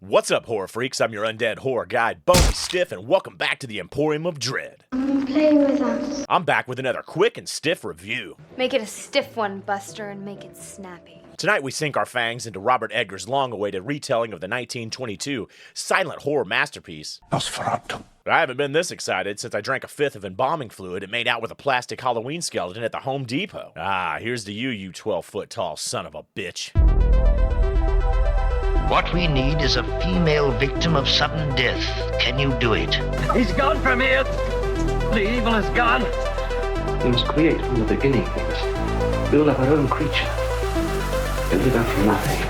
What's up, horror freaks? I'm your undead horror guide, Bony Stiff, and welcome back to the Emporium of Dread. Play with us. I'm back with another quick and stiff review. Make it a stiff one, Buster, and make it snappy. Tonight we sink our fangs into Robert Eggers' long-awaited retelling of the 1922 silent horror masterpiece, Nosferatu. I haven't been this excited since I drank a fifth of embalming fluid and made out with a plastic Halloween skeleton at the Home Depot. Here's to you 12-foot-tall son of a bitch. What we need is a female victim of sudden death. Can you do it? He's gone from here. The evil is gone. We must create from the beginning. We must build up our own creature. Build it up from nothing.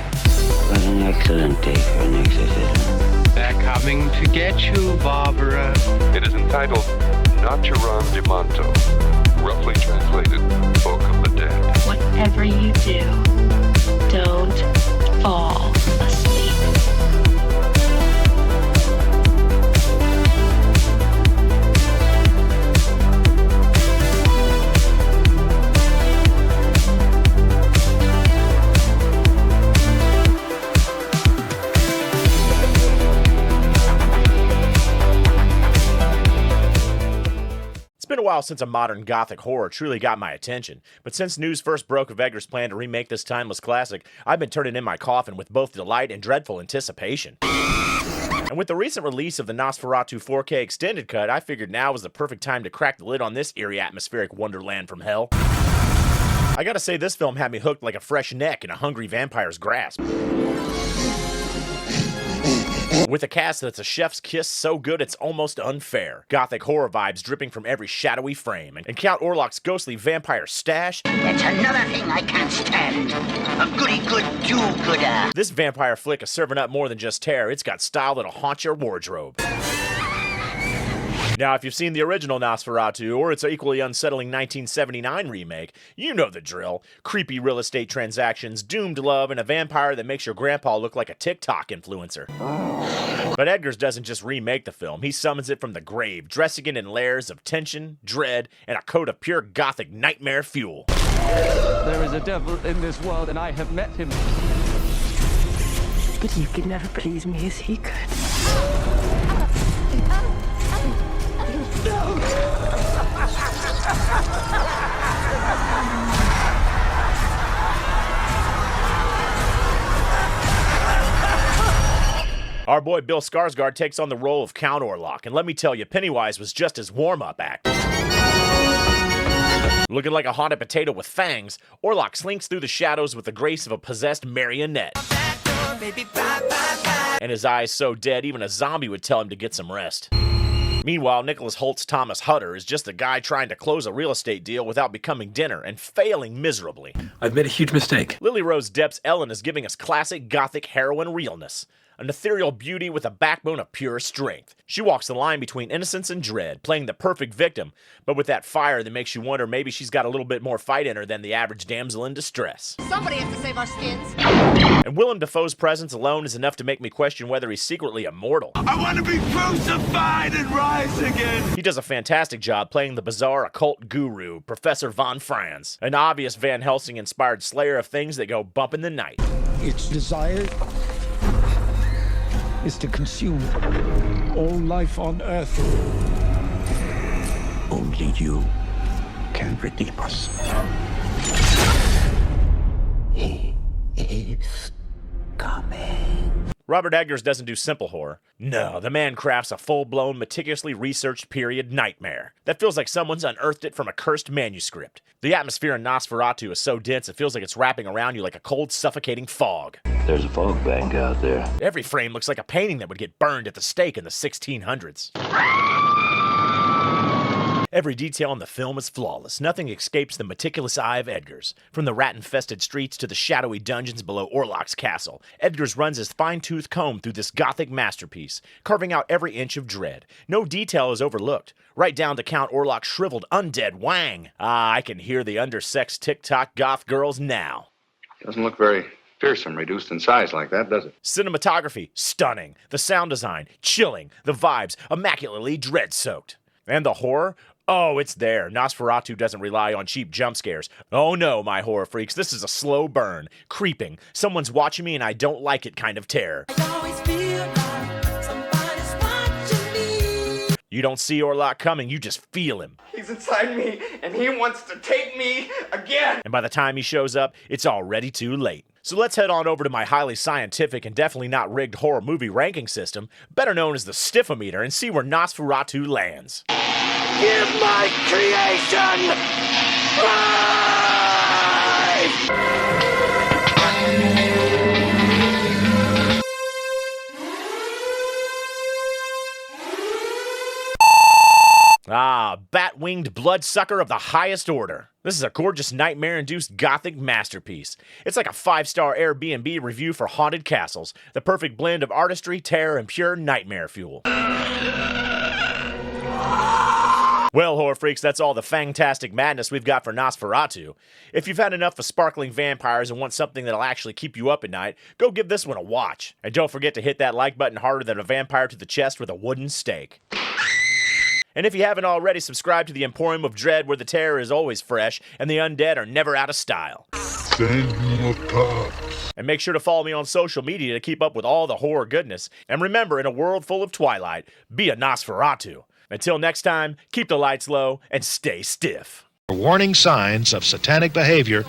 What an excellent day for an exorcism. They're coming to get you, Barbara. It is entitled Naturam de Manto, roughly translated, Book of the Dead. Whatever you do, don't fall asleep. It's been a while since a modern gothic horror truly got my attention, but since news first broke of Eggers' plan to remake this timeless classic, I've been turning in my coffin with both delight and dreadful anticipation. And with the recent release of the Nosferatu 4K extended cut, I figured now was the perfect time to crack the lid on this eerie atmospheric wonderland from hell. I gotta say, this film had me hooked like a fresh neck in a hungry vampire's grasp. With a cast that's a chef's kiss so good it's almost unfair. Gothic horror vibes dripping from every shadowy frame. And Count Orlok's ghostly vampire stash. That's another thing I can't stand. A goody-good do-gooder. This vampire flick is serving up more than just terror. It's got style that'll haunt your wardrobe. Now, if you've seen the original Nosferatu, or its equally unsettling 1979 remake, you know the drill. Creepy real estate transactions, doomed love, and a vampire that makes your grandpa look like a TikTok influencer. But Eggers doesn't just remake the film, he summons it from the grave, dressing it in layers of tension, dread, and a coat of pure gothic nightmare fuel. There is a devil in this world, and I have met him. But you could never please me as he could. Our boy Bill Skarsgård takes on the role of Count Orlok, and let me tell you, Pennywise was just his warm-up act. Looking like a haunted potato with fangs, Orlok slinks through the shadows with the grace of a possessed marionette. And his eyes so dead, even a zombie would tell him to get some rest. Meanwhile, Nicholas Holt's Thomas Hutter is just a guy trying to close a real estate deal without becoming dinner, and failing miserably. I've made a huge mistake. Lily Rose Depp's Ellen is giving us classic gothic heroine realness. An ethereal beauty with a backbone of pure strength. She walks the line between innocence and dread, playing the perfect victim, but with that fire that makes you wonder maybe she's got a little bit more fight in her than the average damsel in distress. Somebody has to save our skins. And Willem Dafoe's presence alone is enough to make me question whether he's secretly immortal. I want to be crucified and rise again. He does a fantastic job playing the bizarre occult guru, Professor Von Franz, an obvious Van Helsing-inspired slayer of things that go bump in the night. Its desire is to consume all life on Earth. Only you can redeem us. He is coming. Robert Eggers doesn't do simple horror. No, the man crafts a full-blown, meticulously researched period nightmare that feels like someone's unearthed it from a cursed manuscript. The atmosphere in Nosferatu is so dense it feels like it's wrapping around you like a cold, suffocating fog. There's a fog bank out there. Every frame looks like a painting that would get burned at the stake in the 1600s. Every detail in the film is flawless. Nothing escapes the meticulous eye of Eggers. From the rat-infested streets to the shadowy dungeons below Orlok's castle, Eggers runs his fine-tooth comb through this gothic masterpiece, carving out every inch of dread. No detail is overlooked, right down to Count Orlok's shriveled undead wang. I can hear the undersexed TikTok goth girls now. Doesn't look very fearsome, reduced in size like that, does it? Cinematography, stunning. The sound design, chilling. The vibes, immaculately dread-soaked. And the horror? Oh, it's there. Nosferatu doesn't rely on cheap jump scares. Oh no, my horror freaks, this is a slow burn, creeping, someone's watching me and I don't like it kind of terror. You don't see Orlok coming, you just feel him. He's inside me, and he wants to take me again! And by the time he shows up, it's already too late. So let's head on over to my highly scientific and definitely not rigged horror movie ranking system, better known as the Stiffometer, and see where Nosferatu lands. Give my creation life! Ah, bat-winged bloodsucker of the highest order. This is a gorgeous nightmare-induced gothic masterpiece. It's like a 5-star Airbnb review for haunted castles, the perfect blend of artistry, terror, and pure nightmare fuel. Well, horror freaks, that's all the fantastic madness we've got for Nosferatu. If you've had enough of sparkling vampires and want something that'll actually keep you up at night, go give this one a watch. And don't forget to hit that like button harder than a vampire to the chest with a wooden stake. And if you haven't already, subscribe to the Emporium of Dread, where the terror is always fresh and the undead are never out of style. Send me a pups. And make sure to follow me on social media to keep up with all the horror goodness. And remember, in a world full of twilight, be a Nosferatu. Until next time, keep the lights low and stay stiff. Warning signs of satanic behavior